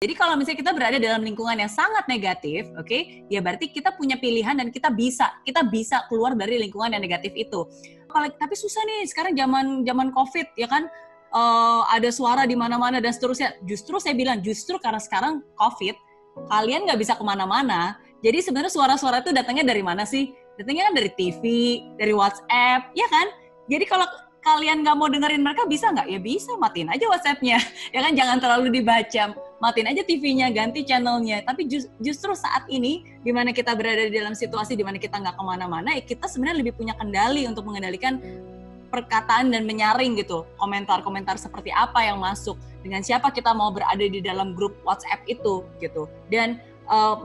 Jadi kalau misalnya kita berada dalam lingkungan yang sangat negatif, oke, ya berarti kita punya pilihan dan kita bisa keluar dari lingkungan yang negatif itu. Tapi susah nih sekarang zaman COVID ya kan, ada suara di mana-mana dan seterusnya. Justru saya bilang karena sekarang COVID, kalian nggak bisa kemana-mana. Jadi sebenarnya suara-suara itu datangnya dari mana sih? Datangnya kan dari TV, dari WhatsApp, ya kan? Jadi kalau kalian nggak mau dengerin mereka, bisa nggak? Ya bisa, matiin aja WhatsApp-nya. Ya kan, jangan terlalu dibaca. Matiin aja TV-nya, ganti channel-nya. Tapi justru saat ini, di mana kita berada di dalam situasi di mana kita nggak kemana-mana, kita sebenarnya lebih punya kendali untuk mengendalikan perkataan dan menyaring gitu, komentar-komentar seperti apa yang masuk, dengan siapa kita mau berada di dalam grup WhatsApp itu gitu. Dan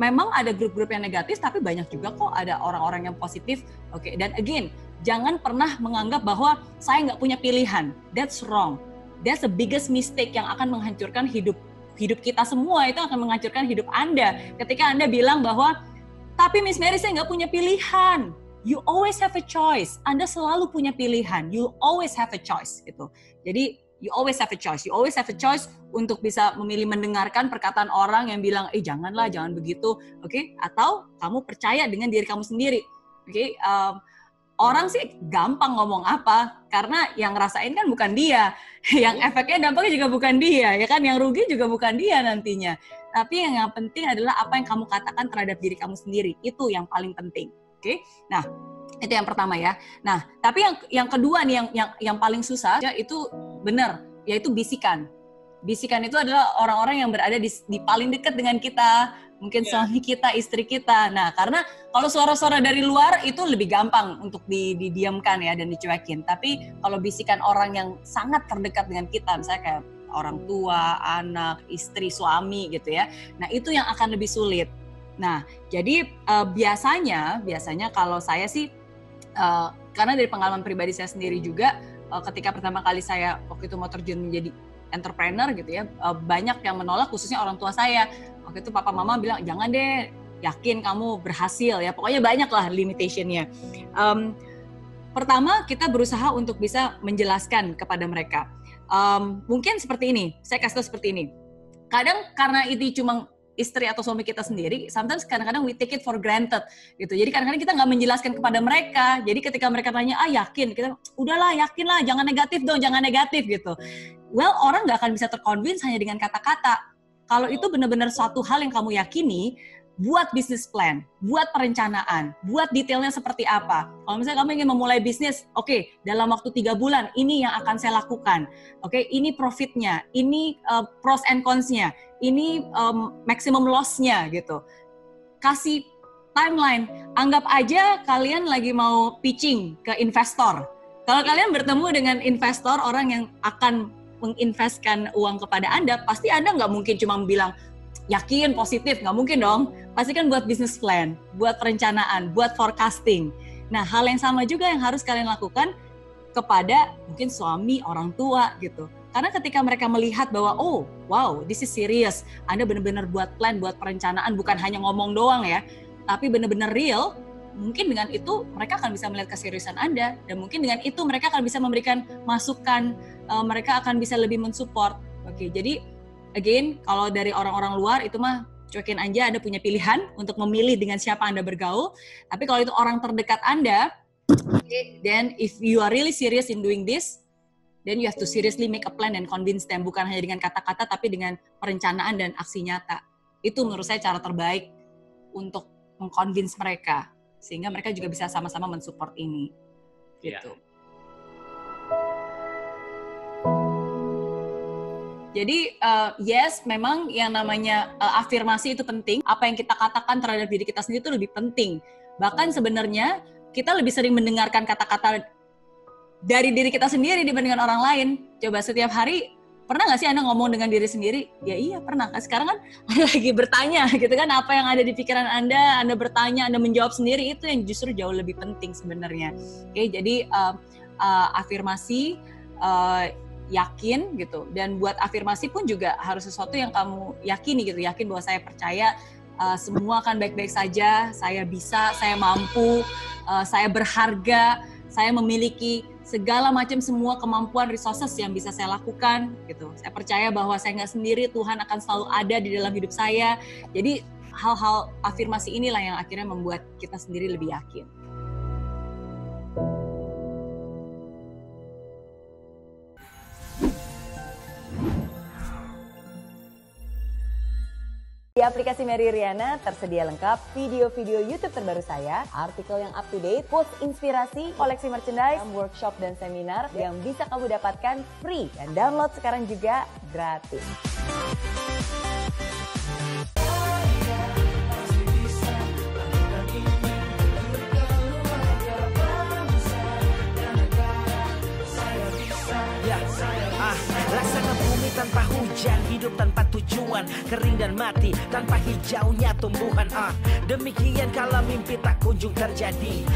memang ada grup-grup yang negatif, tapi banyak juga kok ada orang-orang yang positif. Oke, dan again, jangan pernah menganggap bahwa saya nggak punya pilihan. That's wrong. That's the biggest mistake yang akan menghancurkan hidup kita semua. Itu akan menghancurkan hidup Anda. Ketika Anda bilang bahwa, tapi Miss Mary saya nggak punya pilihan. You always have a choice. Anda selalu punya pilihan. You always have a choice. Gitu. Jadi, you always have a choice. You always have a choice untuk bisa memilih mendengarkan perkataan orang yang bilang, jangan begitu. Oke? Atau kamu percaya dengan diri kamu sendiri. Oke? Orang sih gampang ngomong apa, karena yang ngerasain kan bukan dia, yang efeknya dampaknya juga bukan dia, ya kan, yang rugi juga bukan dia nantinya. Tapi yang penting adalah apa yang kamu katakan terhadap diri kamu sendiri, itu yang paling penting. Oke? Nah, itu yang pertama ya. Nah, tapi yang kedua nih, yang paling susah, ya itu benar, yaitu bisikan. Bisikan itu adalah orang-orang yang berada di paling dekat dengan kita, mungkin suami kita, istri kita. Nah, karena kalau suara-suara dari luar itu lebih gampang untuk didiamkan ya dan dicuekin. Tapi kalau bisikan orang yang sangat terdekat dengan kita, misalnya kayak orang tua, anak, istri, suami gitu ya. Nah, itu yang akan lebih sulit. Nah, jadi biasanya kalau saya sih, karena dari pengalaman pribadi saya sendiri juga, ketika pertama kali saya waktu itu mau terjun menjadi entrepreneur gitu ya, banyak yang menolak, khususnya orang tua saya. Waktu itu papa mama bilang, jangan deh, yakin kamu berhasil ya, pokoknya banyak lah limitation-nya. Pertama, kita berusaha untuk bisa menjelaskan kepada mereka. Mungkin seperti ini, saya kasih tahu seperti ini. Kadang karena itu cuma istri atau suami kita sendiri, sometimes kadang-kadang we take it for granted gitu. Jadi kadang-kadang kita nggak menjelaskan kepada mereka. Jadi ketika mereka tanya, yakin, kita udahlah yakin lah, jangan negatif gitu. Well, orang nggak akan bisa terconvince hanya dengan kata-kata. Kalau itu benar-benar suatu hal yang kamu yakini, buat business plan, buat perencanaan, buat detailnya seperti apa. Kalau misalnya kamu ingin memulai bisnis, oke, dalam waktu 3 bulan, ini yang akan saya lakukan. Oke, ini profitnya, ini pros and cons-nya, ini maximum loss-nya gitu. Kasih timeline. Anggap aja kalian lagi mau pitching ke investor. Kalau kalian bertemu dengan investor, orang yang akan menginvestkan uang kepada Anda, pasti Anda nggak mungkin cuma bilang, yakin, positif, nggak mungkin dong. Pasti kan buat business plan, buat perencanaan, buat forecasting. Nah, hal yang sama juga yang harus kalian lakukan kepada mungkin suami, orang tua gitu. Karena ketika mereka melihat bahwa, oh, wow, this is serious. Anda benar-benar buat plan, buat perencanaan, bukan hanya ngomong doang ya, tapi benar-benar real. Mungkin dengan itu mereka akan bisa melihat keseriusan Anda, dan mungkin dengan itu mereka akan bisa memberikan masukan, mereka akan bisa lebih mensupport. Oke, jadi again, kalau dari orang-orang luar itu mah cuekin aja, Anda punya pilihan untuk memilih dengan siapa Anda bergaul. Tapi kalau itu orang terdekat Anda, then if you are really serious in doing this, then you have to seriously make a plan and convince them, bukan hanya dengan kata-kata tapi dengan perencanaan dan aksi nyata. Itu menurut saya cara terbaik untuk mengconvince mereka, sehingga mereka juga bisa sama-sama mensupport ini. Gitu. Yeah. Jadi yes, memang yang namanya afirmasi itu penting. Apa yang kita katakan terhadap diri kita sendiri itu lebih penting. Bahkan sebenarnya kita lebih sering mendengarkan kata-kata dari diri kita sendiri dibandingkan orang lain. Coba setiap hari, pernah nggak sih Anda ngomong dengan diri sendiri? Ya iya pernah. Sekarang kan Anda lagi bertanya gitu kan, apa yang ada di pikiran Anda bertanya, Anda menjawab sendiri, itu yang justru jauh lebih penting sebenarnya. Oke, jadi afirmasi, yakin gitu, dan buat afirmasi pun juga harus sesuatu yang kamu yakini gitu, yakin bahwa saya percaya semua akan baik-baik saja, saya bisa, saya mampu, saya berharga, saya memiliki segala macam semua kemampuan resources yang bisa saya lakukan gitu. Saya percaya bahwa saya nggak sendiri, Tuhan akan selalu ada di dalam hidup saya. Jadi hal-hal afirmasi inilah yang akhirnya membuat kita sendiri lebih yakin. Di aplikasi Mary Riana tersedia lengkap video-video YouTube terbaru saya, artikel yang up to date, quotes inspirasi, koleksi merchandise, workshop dan seminar yang bisa kamu dapatkan free dan download sekarang juga gratis. Laksana bumi tanpa hujan, hidup tanpa tujuan, kering dan mati tanpa hijaunya tumbuhan. Demikian kalau mimpi tak kunjung terjadi.